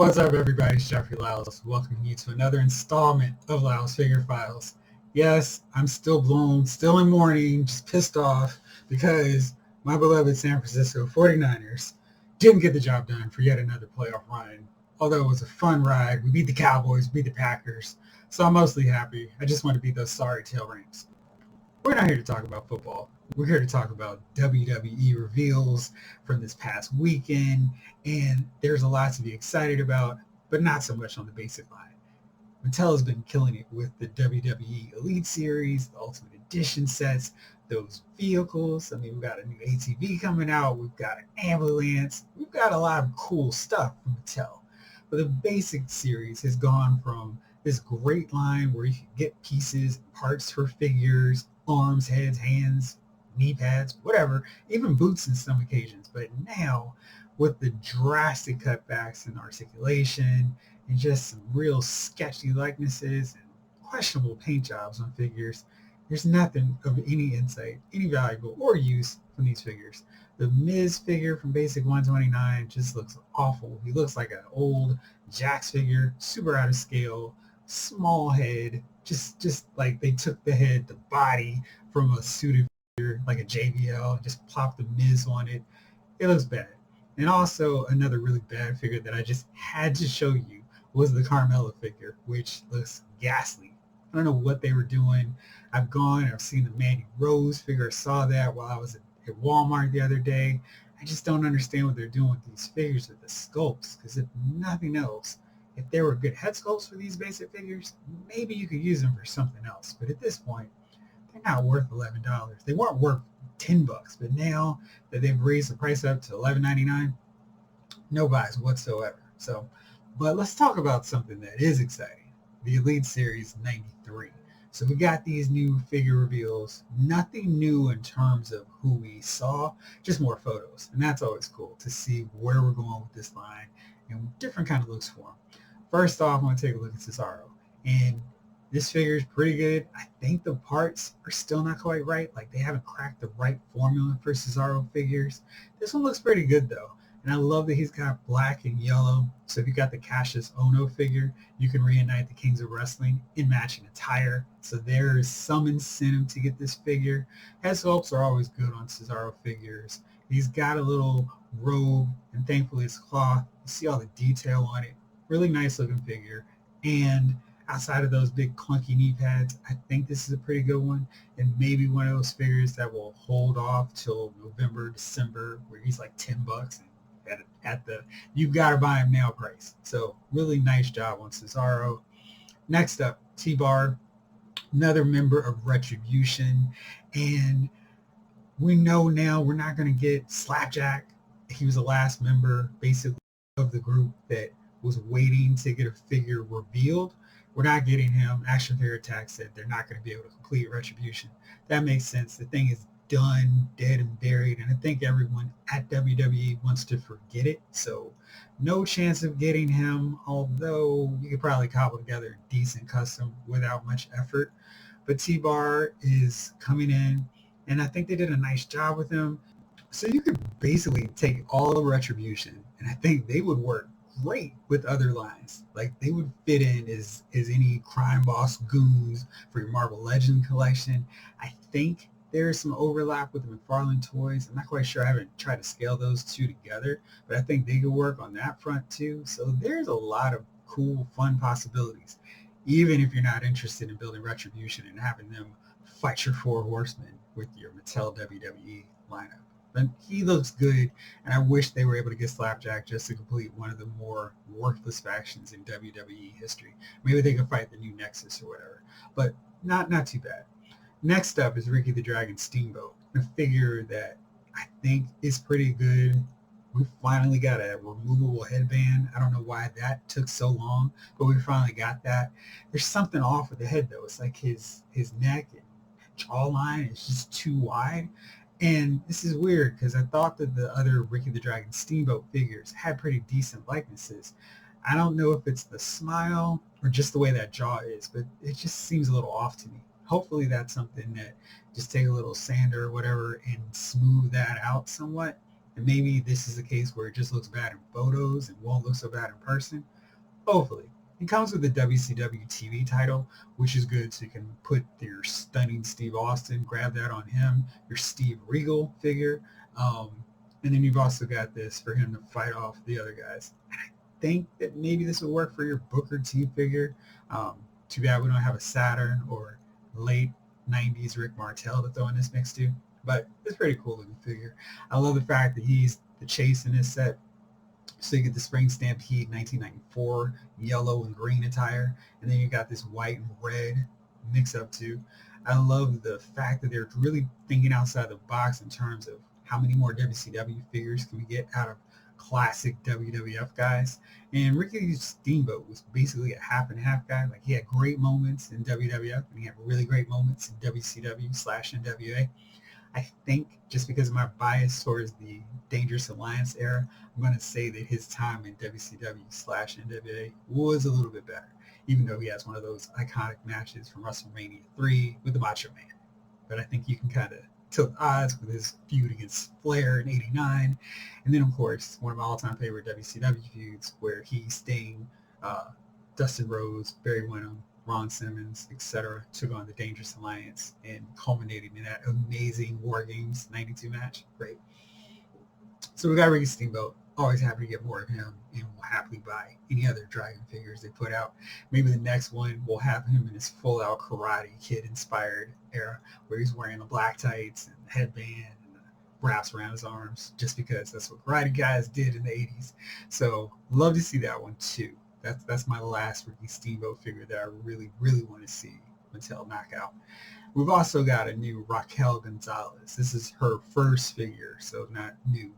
What's up, everybody? It's Jeffrey Lyles, welcoming you to another installment of Lyles Figure Files. Yes, I'm still blown, still in mourning, just pissed off because my beloved San Francisco 49ers didn't get the job done for yet another playoff run. Although it was a fun ride, we beat the Cowboys, beat the Packers, so I'm mostly happy. I just want to beat those sorry tail rings. We're not here to talk about football. We're here to talk about WWE reveals from this past weekend, and there's a lot to be excited about, but not so much on the basic line. Mattel has been killing it with the WWE Elite series, the Ultimate Edition sets, those vehicles. I mean, we've got a new ATV coming out. We've got an ambulance. We've got a lot of cool stuff from Mattel. But the basic series has gone from this great line where you can get pieces, parts for figures, arms, heads, hands, knee pads, whatever, even boots in some occasions. But now, with the drastic cutbacks in articulation and just some real sketchy likenesses and questionable paint jobs on figures, there's nothing of any insight, any valuable or use from these figures. The Miz figure from Basic 129 just looks awful. He looks like an old Jax figure, super out of scale, small head, just like they took the head, the body from a suited figure like a JBL and just plopped the Miz on it. It looks bad. And also another really bad figure that I just had to show you was the Carmella figure, which looks ghastly. I don't know what they were doing. I've seen the Mandy Rose figure. I saw that while I was at Walmart the other day. I just don't understand what they're doing with these figures with the sculpts, because if nothing else, if there were good head sculpts for these basic figures, maybe you could use them for something else. But at this point, they're not worth $11. They weren't worth $10, but now that they've raised the price up to $11.99, no buys whatsoever. So, but let's talk about something that is exciting. The Elite Series 93. So we got these new figure reveals. Nothing new in terms of who we saw, just more photos. And that's always cool to see where we're going with this line and different kind of looks for them. First off, I want to take a look at Cesaro. And this figure is pretty good. I think the parts are still not quite right. Like, they haven't cracked the right formula for Cesaro figures. This one looks pretty good though. And I love that he's got black and yellow. So if you got the Cassius Ono figure, you can reunite the Kings of Wrestling in matching attire. So there is some incentive to get this figure. Head sculpts are always good on Cesaro figures. He's got a little robe, and thankfully it's cloth. You see all the detail on it. Really nice looking figure. And outside of those big clunky knee pads, I think this is a pretty good one, and maybe one of those figures that will hold off till November, December, where he's like $10 and at the you've got to buy him now price. So really nice job on Cesaro. Next up, T-Bar, another member of Retribution, and we know now we're not going to get Slapjack. He was the last member basically of the group that was waiting to get a figure revealed. We're not getting him. Action Figure Attack said they're not going to be able to complete Retribution. That makes sense. The thing is done, dead and buried, and I think everyone at WWE wants to forget it. So no chance of getting him, although you could probably cobble together a decent custom without much effort. But T-Bar is coming in, and I think they did a nice job with him. So you could basically take all of Retribution, and I think they would work great with other lines. Like, they would fit in as any crime boss goons for your Marvel Legend collection. I think there's some overlap with the McFarlane toys. I'm not quite sure. I haven't tried to scale those two together, but I think they could work on that front too. So there's a lot of cool, fun possibilities, even if you're not interested in building Retribution and having them fight your four horsemen with your Mattel WWE lineup. But he looks good, and I wish they were able to get Slapjack just to complete one of the more worthless factions in WWE history. Maybe they could fight the new Nexus or whatever, but not too bad. Next up is Ricky the Dragon Steamboat, a figure that I think is pretty good. We finally got a removable headband. I don't know why that took so long, but we finally got that. There's something off with the head though. It's like his neck and jawline is just too wide. And this is weird because I thought that the other Ricky the Dragon Steamboat figures had pretty decent likenesses. I don't know if it's the smile or just the way that jaw is, but it just seems a little off to me. Hopefully that's something that just take a little sander or whatever and smooth that out somewhat. And maybe this is a case where it just looks bad in photos and won't look so bad in person. Hopefully. He comes with the WCW TV title, which is good, so you can put your stunning Steve Austin, grab that on him, your Steve Regal figure, and then you've also got this for him to fight off the other guys. And I think that maybe this will work for your Booker T figure. Too bad we don't have a Saturn or late 90s Rick Martel to throw in this mix too, but it's a pretty cool looking figure. I love the fact that he's the Chase in this set. So you get the Spring Stampede 1994 yellow and green attire, and then you got this white and red mix up too. I love the fact that they're really thinking outside the box in terms of how many more WCW figures can we get out of classic WWF guys. And Ricky Steamboat was basically a half and half guy. Like, he had great moments in WWF and he had really great moments in WCW/NWA. I think just because of my bias towards the Dangerous Alliance era, I'm going to say that his time in WCW/NWA was a little bit better, even though he has one of those iconic matches from WrestleMania 3 with the Macho Man. But I think you can kind of tilt odds with his feud against Flair in '89. And then, of course, one of my all-time favorite WCW feuds where he, Sting, Dustin Rhodes, Barry Windham, Ron Simmons, etc., took on the Dangerous Alliance and culminating in that amazing War Games '92 match. Great. So we got Ricky Steamboat. Always happy to get more of him, and we'll happily buy any other Dragon figures they put out. Maybe the next one will have him in his full-out Karate Kid-inspired era, where he's wearing the black tights and the headband and the wraps around his arms, just because that's what Karate guys did in the '80s. So love to see that one too. That's my last Ricky Steamboat figure that I really, really want to see Mattel knock out. We've also got a new Raquel Gonzalez. This is her first figure, so not new.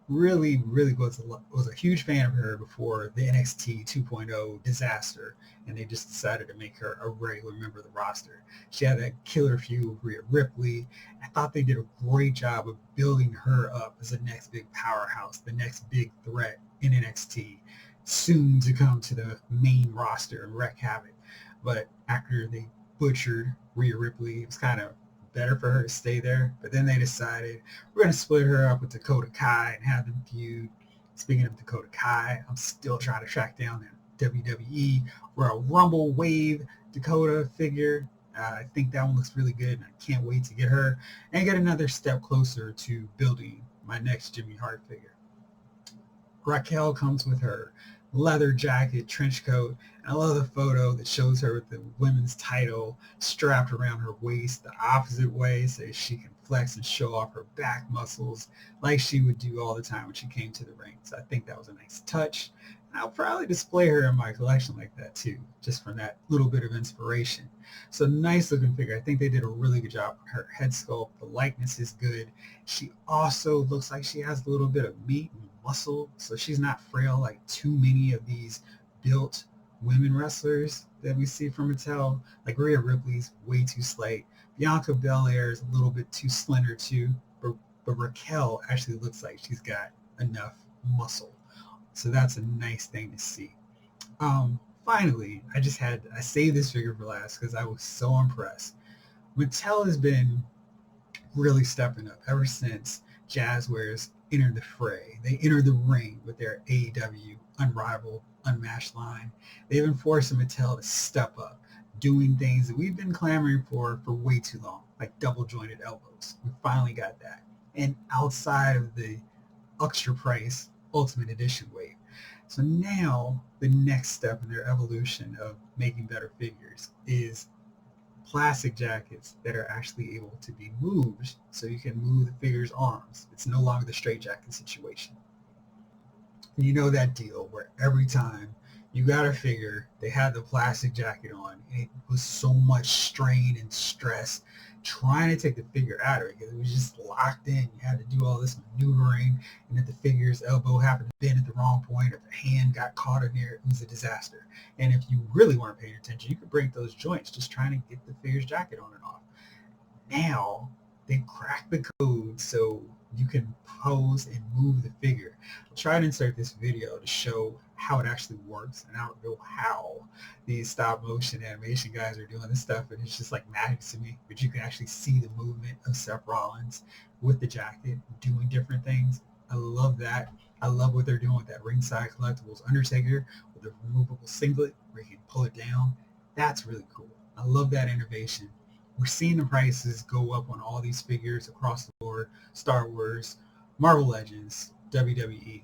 Really, really was a huge fan of her before the NXT 2.0 disaster, and they just decided to make her a regular member of the roster. She had that killer feud with Rhea Ripley. I thought they did a great job of building her up as the next big powerhouse, the next big threat in NXT, soon to come to the main roster and wreak havoc. But after they butchered Rhea Ripley, it was kind of better for her to stay there. But then they decided we're going to split her up with Dakota Kai and have them feud. Speaking of Dakota Kai, I'm still trying to track down that WWE Royal Rumble Wave Dakota figure. I think that one looks really good, and I can't wait to get her and get another step closer to building my next Jimmy Hart figure. Raquel comes with her leather jacket, trench coat, and I love the photo that shows her with the women's title strapped around her waist the opposite way so she can flex and show off her back muscles like she would do all the time when she came to the ring. So I think that was a nice touch. And I'll probably display her in my collection like that too, just from that little bit of inspiration. So nice looking figure. I think they did a really good job on her head sculpt. The likeness is good. She also looks like she has a little bit of meat and muscle, so she's not frail like too many of these built women wrestlers that we see from Mattel. Like Rhea Ripley's way too slight. Bianca Belair is a little bit too slender too, but Raquel actually looks like she's got enough muscle. So that's a nice thing to see. Finally, I saved this figure for last because I was so impressed. Mattel has been really stepping up ever since Jazzwares entered the fray. They entered the ring with their AEW Unrivaled, Unmatched line. They've been forcing Mattel to step up, doing things that we've been clamoring for way too long, like double jointed elbows. We finally got that. And outside of the extra price Ultimate Edition wave. So now the next step in their evolution of making better figures is plastic jackets that are actually able to be moved so you can move the figure's arms. It's no longer the straight jacket situation. You know that deal where every time you got a figure, they had the plastic jacket on, and it was so much strain and stress trying to take the figure out of it because it was just locked in. You had to do all this maneuvering, and if the figure's elbow happened to bend at the wrong point, or the hand got caught in there, it was a disaster. And if you really weren't paying attention, you could break those joints just trying to get the figure's jacket on and off. Now they cracked the code so you can pose and move the figure. I'll try to insert this video to show how it actually works, and I don't know how these stop motion animation guys are doing this stuff, and it's just like magic to me. But you can actually see the movement of Seth Rollins with the jacket doing different things. I love that. I love what they're doing with that ringside collectibles Undertaker with the removable singlet where you can pull it down. That's really cool. I love that innovation. We're seeing the prices go up on all these figures across the board. Star Wars, Marvel Legends, WWE.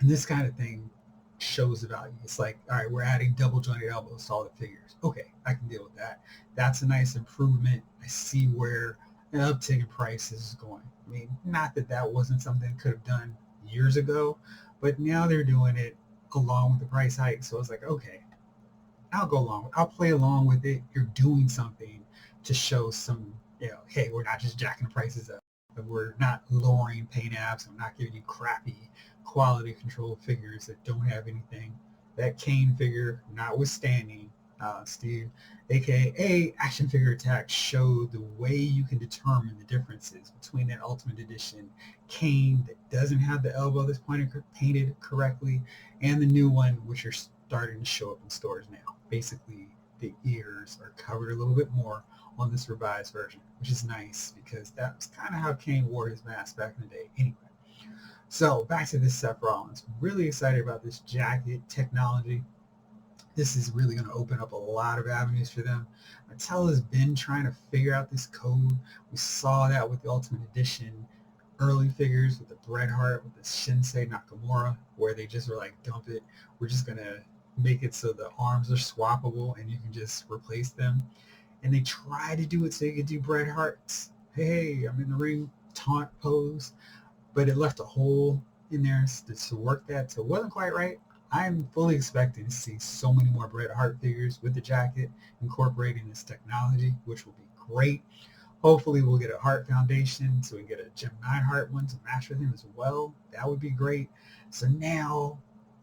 And this kind of thing shows the value. It's like, all right, we're adding double jointed elbows to all the figures. Okay, I can deal with that. That's a nice improvement. I see where an uptick in price is going. I mean, not that that wasn't something they could have done years ago, but now they're doing it along with the price hike. So it's like, okay, I'll go along. I'll play along with it. You're doing something to show some, hey, we're not just jacking the prices up. We're not lowering paint apps. I'm not giving you crappy quality control figures that don't have anything. That Kane figure, notwithstanding, Steve, aka Action Figure Attack, showed the way you can determine the differences between that Ultimate Edition Kane that doesn't have the elbow that's painted correctly and the new one, which are starting to show up in stores now. Basically, the ears are covered a little bit more on this revised version, which is nice because that was kind of how Kane wore his mask back in the day anyway. So back to this Seth Rollins. Really excited about this jacket technology. This is really going to open up a lot of avenues for them. Mattel has been trying to figure out this code. We saw that with the Ultimate Edition early figures with the Bret Hart, with the Shinsei Nakamura, where they just were like, dump it. We're just going to make it so the arms are swappable and you can just replace them. And they tried to do it so you could do Bret Hart's, hey, I'm in the ring taunt pose, but it left a hole in there to work that, so it wasn't quite right. I'm fully expecting to see so many more Bret Hart figures with the jacket incorporating this technology, which will be great. Hopefully we'll get a Hart Foundation so we get a Gem 9 Hart one to match with him as well. That would be great. So now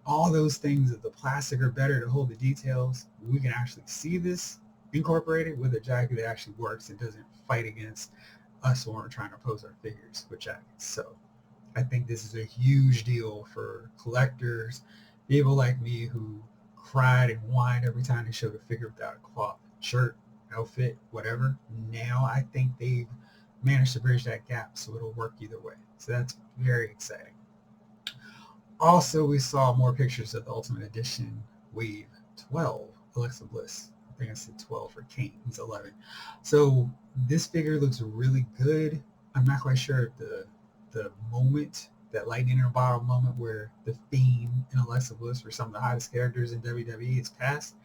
all those things that the plastic are better to hold the details, we can actually see this incorporated with a jacket that actually works and doesn't fight against us when we're trying to pose our figures with jackets. So I think this is a huge deal for collectors, people like me who cried and whined every time they showed a figure without a cloth shirt, outfit, whatever. Now I think they've managed to bridge that gap so it'll work either way. So that's very exciting. Also, we saw more pictures of the Ultimate Edition Wave 12, Alexa Bliss. I think I said 12 for Kane. He's 11. So this figure looks really good. I'm not quite sure if the moment, that lightning in a bottle moment where the Fiend and Alexa Bliss were some of the hottest characters in WWE is past.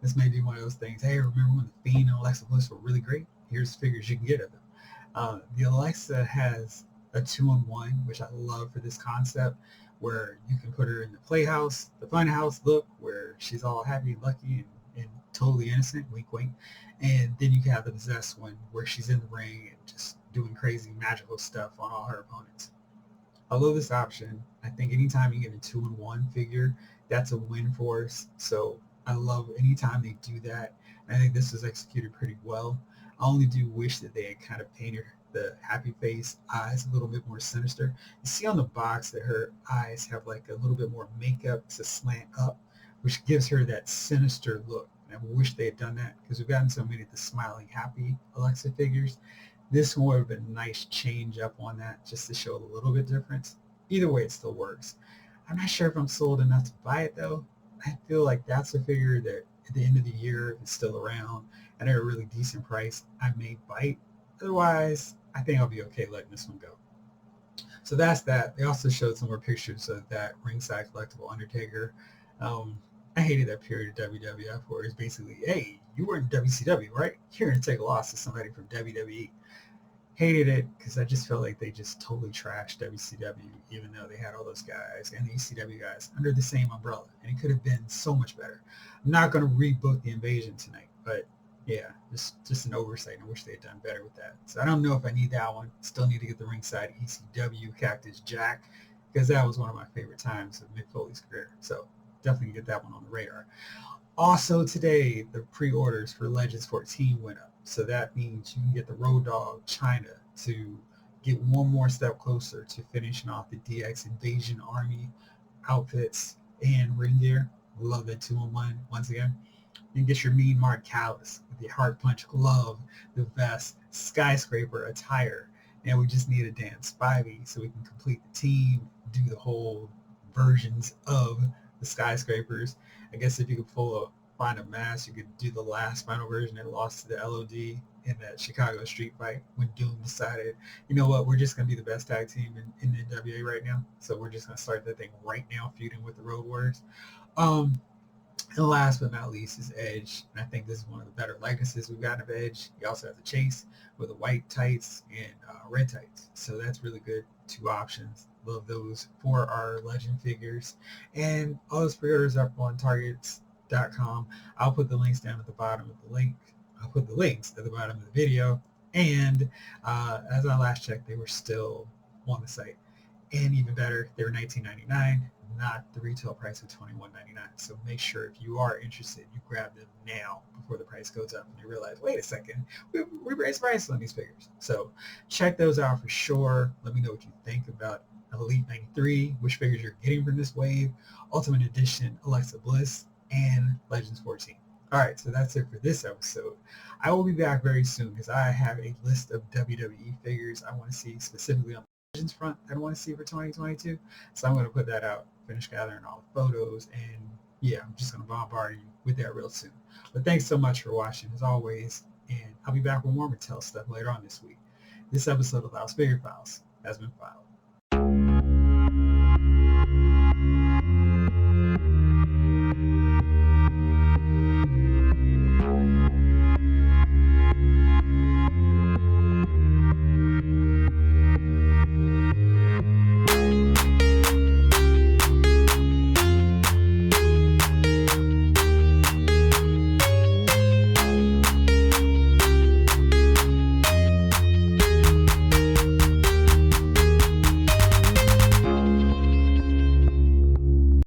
This may be one of those things. Hey, remember when the Fiend and Alexa Bliss were really great? Here's figures you can get of them. The Alexa has a 2-in-1, which I love for this concept, where you can put her in the playhouse, the fun house look, where she's all happy and lucky and totally innocent, wink wink, and then you can have the possessed one where she's in the ring and just doing crazy magical stuff on all her opponents. I love this option. I think anytime you get a 2-in-1 figure, that's a win for us. So I love anytime they do that. I think this was executed pretty well. I only do wish that they had kind of painted the happy face eyes a little bit more sinister. You see on the box that her eyes have like a little bit more makeup to slant up, which gives her that sinister look. And I wish they had done that because we've gotten so many of the smiling, happy Alexa figures. This one would have been a nice change up on that just to show a little bit difference. Either way, it still works. I'm not sure if I'm sold enough to buy it though. I feel like that's a figure that at the end of the year, if it's still around and at a really decent price, I may bite. Otherwise, I think I'll be okay letting this one go. So that's that. They also showed some more pictures of that ringside collectible Undertaker. I hated that period of WWF where it's basically, hey, you were in WCW, right? You're going to take a loss to somebody from WWE. Hated it because I just felt like they just totally trashed WCW, even though they had all those guys and the ECW guys under the same umbrella. And it could have been so much better. I'm not going to rebook the Invasion tonight, but yeah, just an oversight. I wish they had done better with that. So I don't know if I need that one. Still need to get the ringside ECW Cactus Jack because that was one of my favorite times of Mick Foley's career. So definitely get that one on the radar. Also today, the pre-orders for Legends 14 went up. So that means you can get the Road Dogg China to get one more step closer to finishing off the DX Invasion Army outfits. and ring gear. Love that 2-in-1 once again. Then get your Mean Mark Callus with the Heart Punch glove, the vest, skyscraper attire. And we just need a Dan Spivey so we can complete the team, do the whole versions of the skyscrapers. I guess if you could find a mask, you could do the last final version that lost to the LOD in that Chicago street fight when Doom decided, you know what, we're just going to be the best tag team in the NWA right now. So we're just going to start that thing right now, feuding with the Road Warriors. And last but not least is Edge. And I think this is one of the better likenesses we've gotten of Edge. He also has a Chase with the white tights and red tights. So that's really good. 2 options. Love those for our legend figures. And all those pre-orders up on targets.com. I'll put the links down at the bottom of the link. I'll put the links at the bottom of the video. And as I last checked, they were still on the site. And even better, they were $19.99, not the retail price of $21.99. So make sure if you are interested, you grab them now before the price goes up and you realize, wait a second, we raised prices on these figures. So check those out for sure. Let me know what you think about Elite 93, which figures you're getting from this wave, Ultimate Edition, Alexa Bliss, and Legends 14. All right, so that's it for this episode. I will be back very soon because I have a list of WWE figures I want to see specifically on Legends front I want to see for 2022. So I'm going to put that out, finish gathering all the photos, and yeah, I'm just going to bombard you with that real soon. But thanks so much for watching as always, and I'll be back with more Mattel stuff later on this week. This episode of Louse Figure Files has been filed.